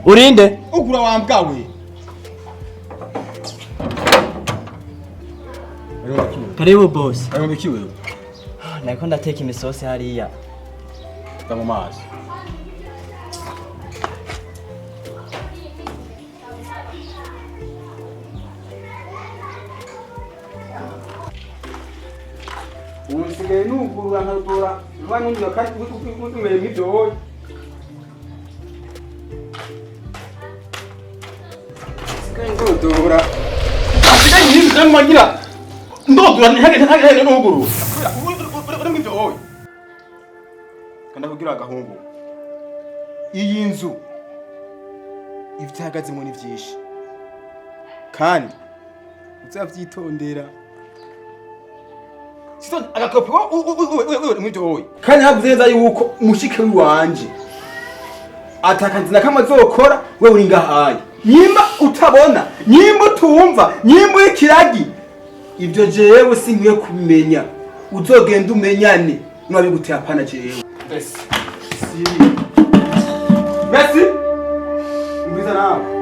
Urinde? Ugura wambwawe. Karibu boss. Arimo kiwe. Nako ndateka imisosi hariya. Tamo mazi. Usigaye nugurura nkatora rwanyu yakati utumere mibyo. Sigaye ndodora. Sigaye nyiza magira. Ndodora ntihagere n'uguru. Uri mibyo hoye. Kanda kugira agahungu. Iyi nzu ivyahagazemo ni vyinshi. Kandi uzavyitondera. Sito agakopo mwito hoye. Kandi havuze neza yuko mushike wanje atakanzi na kama zokora we uri ngahaye. Nyimba utabona, nyimba utumva, nyimba ikiragi. Ivyo jewe singiye kumenya. Uzogenda umenyane nwabiguteye apana jewe. Merci. Merci. Mbiza nawe.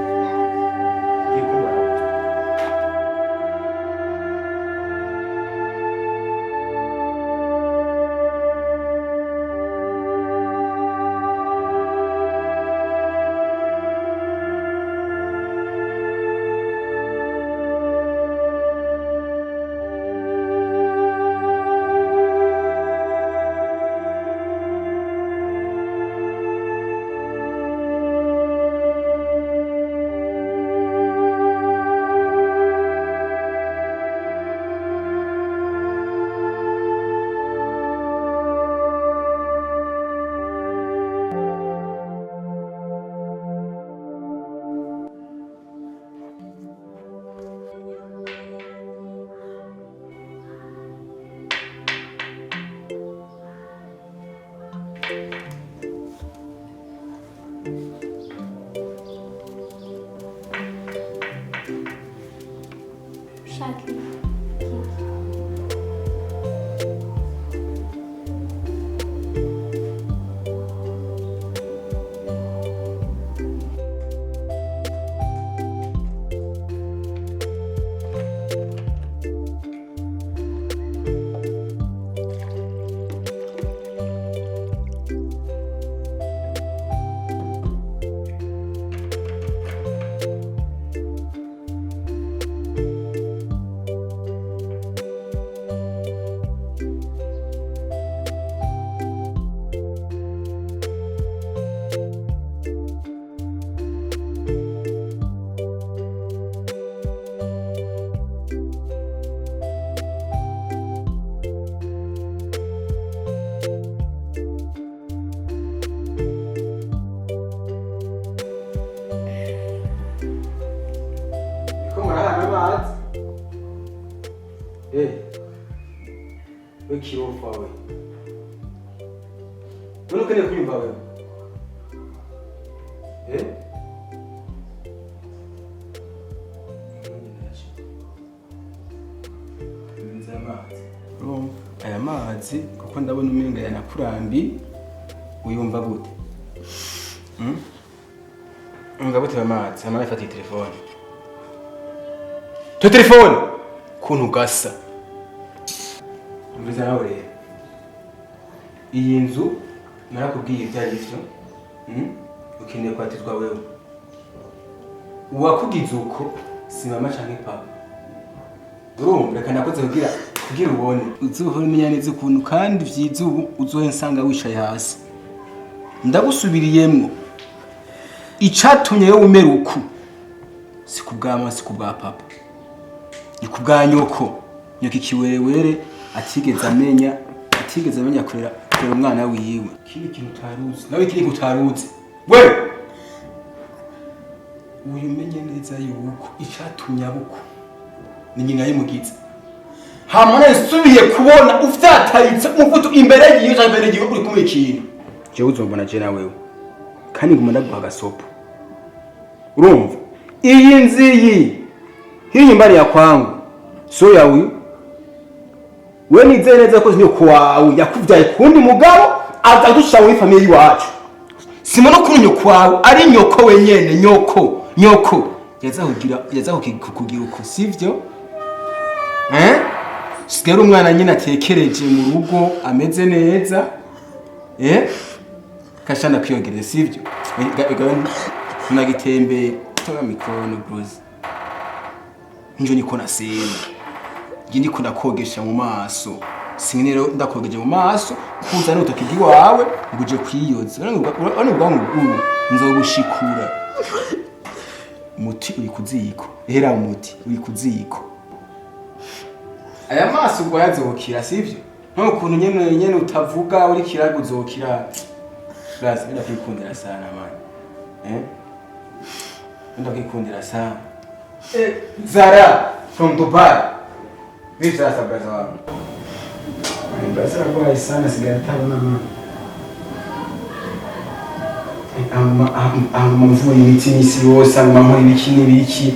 Kirofa we. Wewe kile kunyumba wewe. Aya mazi kuko ndabona umenga yanakurambi uyumva gute? Umva gute amazi amara ifata telefone. To telefone kuntu gasa. Mbiza nawe rero. Iyi nzu narakubwiye ibyari byo. Ukeneye kwatizwa wewe. Uwakugize uko si mama canke papa. Urumva reka nakoze kugira ubone. Uzohora umenya neza ukuntu kandi vyiza ubu uzohensanga wishaye hasi. Ndagusubiriyemwo. Icatumye yo umeruku. Si kubwama si kubwa papa. Ni kubwa nyoko. Nyoko ikiwerewere atigeze amenya kurera umwana wiwe. Kiri kintu utaruzi. Nawe kiri utaruzi. Wewe umenye neza yuko icatumye abuko ni nyina yimugize. Hamwe nsubiye kubona ufyataritse umuvuto imbere yiyo cyangwa imbere yiwe uri kumwe ikintu. Je uzombona je na wewe. Kandi nguma ndaguha gasopo. Urumva? Iyi nziyi hii mbari ya kwangu. So ya uyu. We nize neza ko nyo kwawe yakuvyaye kundi mugabo azadusha muri family wacu. simona ko nyoko wawe ari nyoko wenyene nyoko yaza kukugira uko sivyo sigera umwana nyine atekereje mu rugo ameze neza kashana kwiyogereza sivyo nagitembe toga mikono bros njo niko nasema ngindi ko ndakogesha mu maso singe rero ndakogeje mu maso kuza n'utoki bwawe nguje kwiyoza urane ubwangu bw'ubu nzogushikura muti uri kuziko hera umuti uri kuziko aya maso ubwo yazokira sivyo nko kuntu nyene utavuga uri kiraguzokira bras enda kwikundira sana man enda kwikundira sana Zara from Dubai vipi sasa braza wangu braza kwa sana sigaretana mama mvua imiti misi wose mama ibiki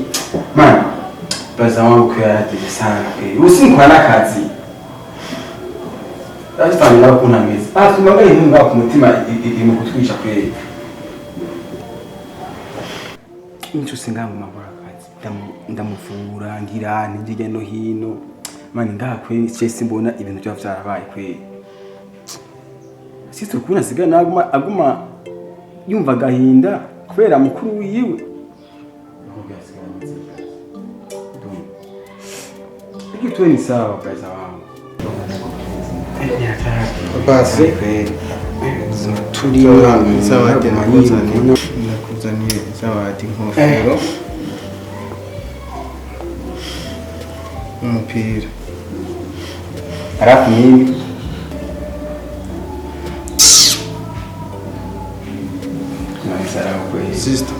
man braza wangu kuyarate sana kweli usinkwa nakazi Rastani na kuna mezi tumangaye ntunga ku mutima iri kutwisha kweli incho singangu mabara ndamuvura ngira ndigya no hino mani ndakwe cyese mbona ibintu bya byarabaye kwe sisi tukuna siga aguma yumva gahinda kubera mukuru wiwe ikitwe ni sawa kaza wangu basi turi zawadi nakuzaniye zawadi nkofero umupira alafu mimi sister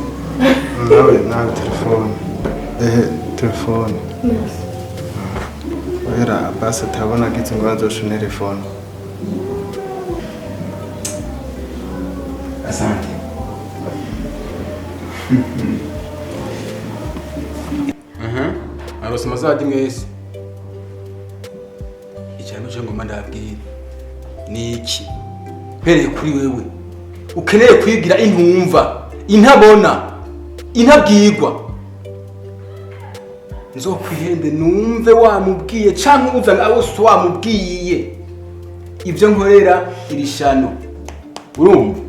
nawe telefone era basi tabona kitu ngo azoshone telefone asante arosima zawadi mwese icyano cyo ngoma ndabwira niki pereye kuri wewe ukeneye kwigira intumva intabona intabwirwa nzokwihende numve wamubwiye canke uzanga abo wamubwiye ivyo nkorera irishano urumva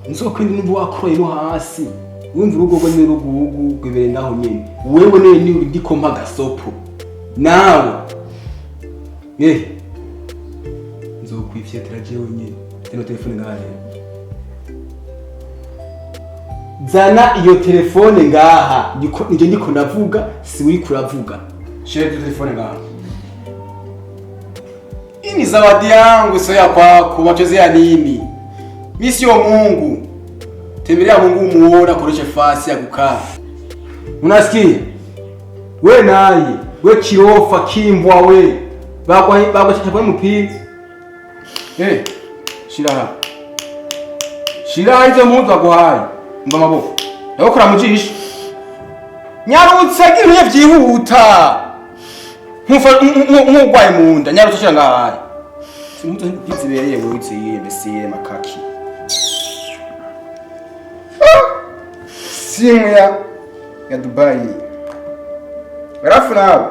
nzokwindi numva wakoroye no hasi wumva urugogo n'urugugu gwibere ndaho nyene wewe ni uri ndikompa gasopo nawe nzokwifyatira jewe nyene teno telefone ngahe zana iyo telefone ngaha nje ndiko navuga si uri kuravuga share telefone ngaha ini zawadi yangu sio ya kwako machozi ya nini mimi sio Mungu tembelea Mungu muona koreshe fasi ya kukaa unasikia we naye we kirofa kimbwa we bagwa chakwa mupinzi shira hizo mpuzu aguhaye mba maboko ndagukora mu jisho nyarutse gira byihuta nk'ugwaye mu nda nyarutse shira ngahaye simpuzu ntizibereye witse yiyembesire makaki simu ya Dubai Rafu nawe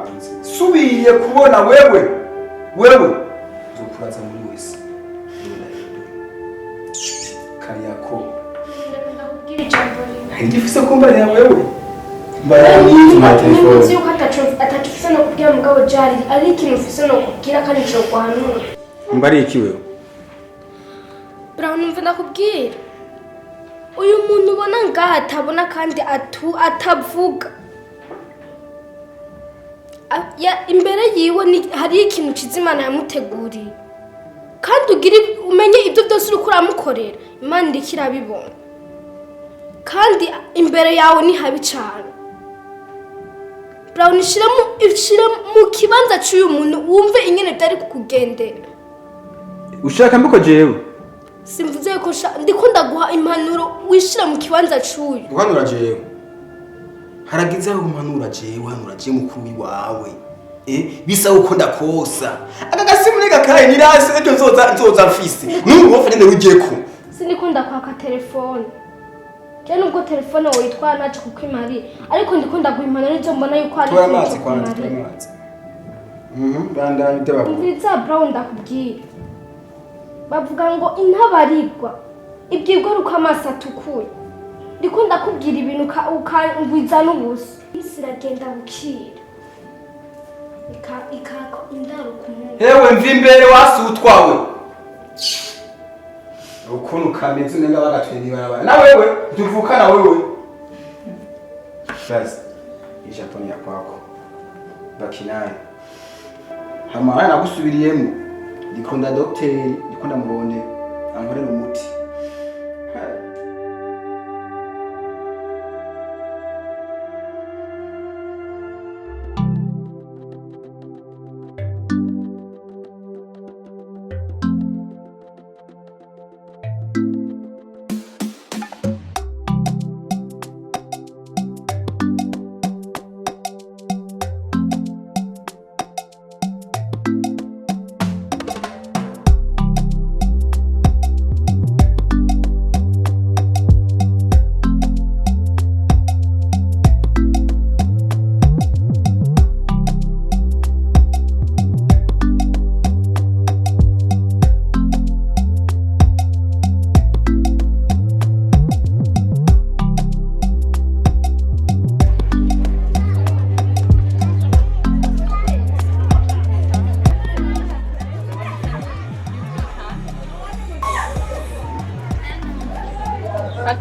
subiye kubona wewe zokuraza muri wese Kariako Ngifise kumbana ya wewe Barani ma telefone Nzi ukata atachufisa no kubwira mugabo jari ari ikintu ufise no kubwira kandi cyo kwanura Mbari iki wewe Brown mve ndakubwira uyu muntu ubona ngaha atabona kandi atavuga imbere yiwe hari ikintu kizimana yamuteguriye kandi umenye ibyo byose uri kuramukorera Imana irikira bibona kandi imbere yawe ni habi cyane Brown ishira mu kibanza cy'uyu muntu wumve ingene byari kukugendera ushaka mbiko jewe simvuze ko ndiko ndaguha impanuro wishira mu kibanza cy'uyu uhanura jewe haragize aho umanura jewe hanura je mukuru wawe bisa uko ndakosa aka gasimu nega kaye nirase ejo nzoza mfise n'ubu wofanye ne wijeko sindiko ndakwaka telefone. Cyane ubwo telefone witwara nacu kuko imari ariko ndiko ndaguhimana n'icyo mbona yuko ari amazi kwanza amazi. Banda bite babo. Mvitsa brown ndakubwira. Bavuga ngo intabarirwa ibyigwa ruko amaso atukuye. Ndiko ndakubwira ibintu ukangwiza n'ubusa. Isiragenda bukira. Ikako indaro kumuntu. Hewe mvi imbere wasutwawe. Ukuntu kameze nenga bagatwenda barabara. Na wewe tuvukana wewe. Shazi. Ijaponi ya kwako. Bakinaye. Hama nagusubiriyemo. Ndikunda docteur, ndikunda mubone. Ankorera umuti.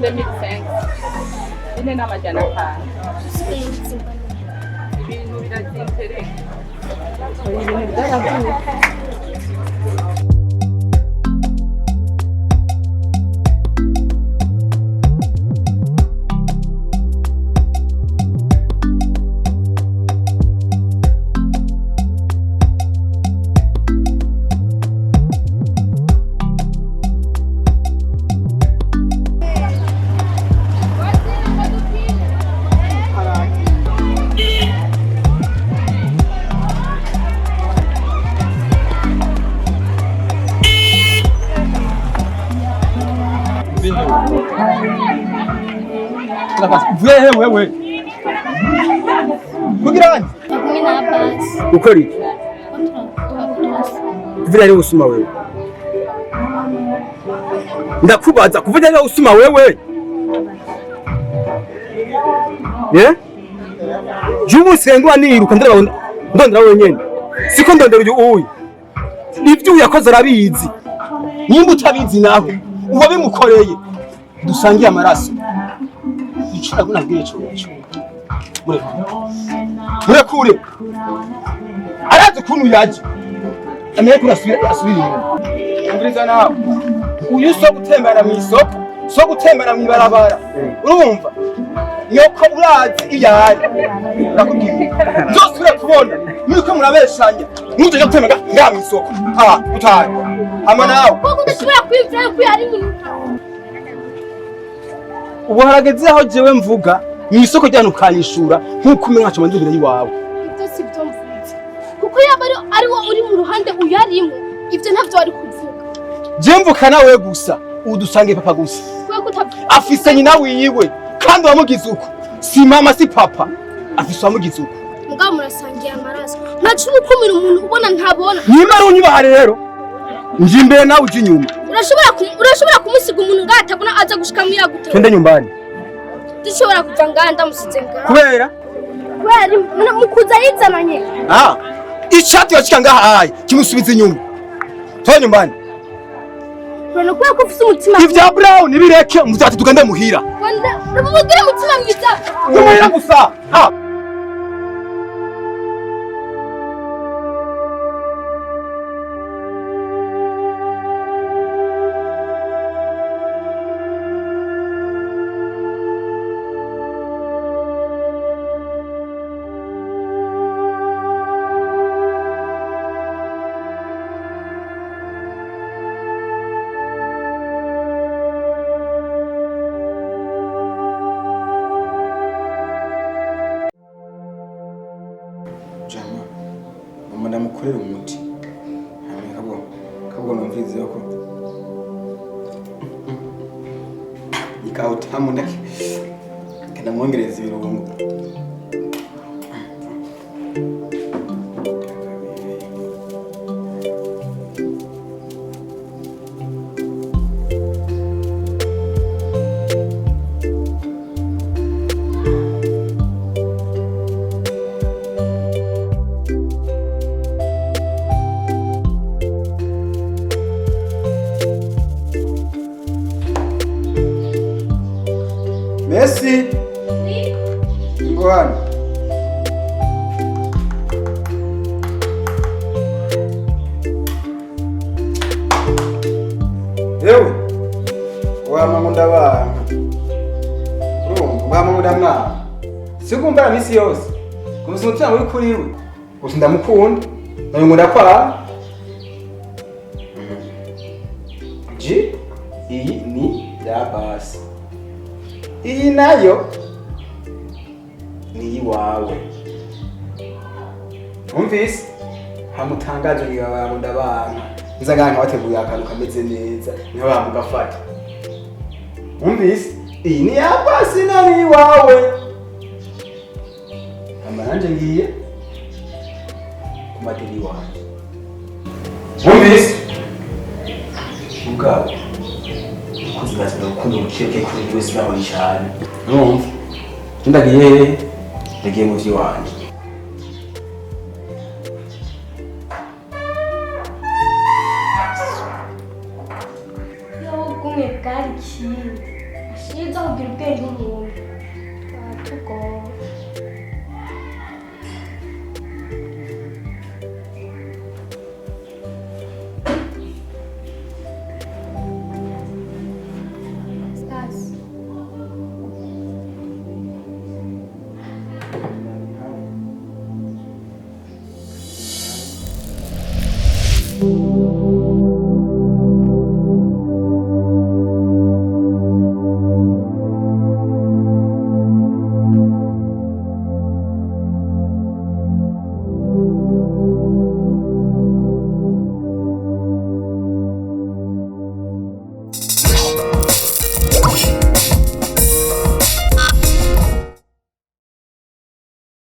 Let me thank. Ini nama Janaka. Ibintu birazintere. Ibintu byaravuye. Wewe. Kugirani? Mimi na basi. Ukori. Vile leo usuma wewe. Ndakubaza kuvuga leo usuma wewe. Yeah? Jumu sengwa niruka ndondera wenyene. Siko ndondera uyu. Ivyo yakoze arabizi. Nimba utabizi naho uba bimukoreye. Dusangiye amaraso. Ichira kuna bwiye cyo. Murekure. Arazi kuntu yaje. Amenye kurasubira inyuma. Umviriza nawe. Uyu so gutembera mu isoko, so gutembera mu ibarabara. Urumva? Yoko urazi iyari. Nakubwiye. Byose kubona. Nuko murabeshanya. Muje gutembera nga mu isoko. Utaye. Ama nawe. Kuko udashobora kwivira ko yari nyina. Ubu harageze aho jewe mvuga mu isoko ryanukanyishura nkuko umwe nkaco mandubire yiwawe. Ibyo si byo mvuze. Kuko yaba ari wo uri mu ruhande uyarimo, ibyo ntavyo ari kuvuga. Je mvuka nawe gusa, udusange papa gusa. Kuko utavuga. Afise nyina wiwe kandi wamugize uko. Si mama si papa. Afise wamugize uko. Mugabo murasangiye amaraso. Ntacu ukumira umuntu ubona ntabona. Nyima runyubaha rero. Nje imbere nawe uje inyuma. Urashobora kumusiga umuntu ngatabona aza gushika mu yagute. Twende nyumbani. Dushobora kuva nganda musize nganda. Kubera? Kubera mukuza yizananye. Ichati yachika ngaha kimusubiza inyuma. Twende nyumbani. Urano kwa ko ufite umutima. Ivya Brown nibireke muzati tugende muhira. Wanda rubugire umutima mwiza. Muhira gusa. Jama, mama ndamukorera umuti. Hamwe kabwo numvize ko. ikautamu ndaki kenda mwongereza ibirungo. Messi. Ngoan. Yewe. Wa munda wa. Wa munda mwa. Sikumbara misi yose. Kumusimutima muri kuriwe. Gusa ndamukunda. Nayo ngunda kwa. Ji. Iyi ni ya basi. Iyi nayo ni iwawe. Umvise? Hamutangaje ngiye babunda bana. Nzaga nkabateguye akantu kameze neza. Niho bamugafata. Umvise? Iyi ni ya basi na ni iwawe. Amaranje ngiye kumadiri wanje. Umvise? Ubwabo. Kuzigaza urukundo rukeke kuri wese nawe cyane. Numva. Ndagiye mu vyo wanje. Yo gumwe bwari kindi. Ashiza kugira ubwenge umuntu. Tugo.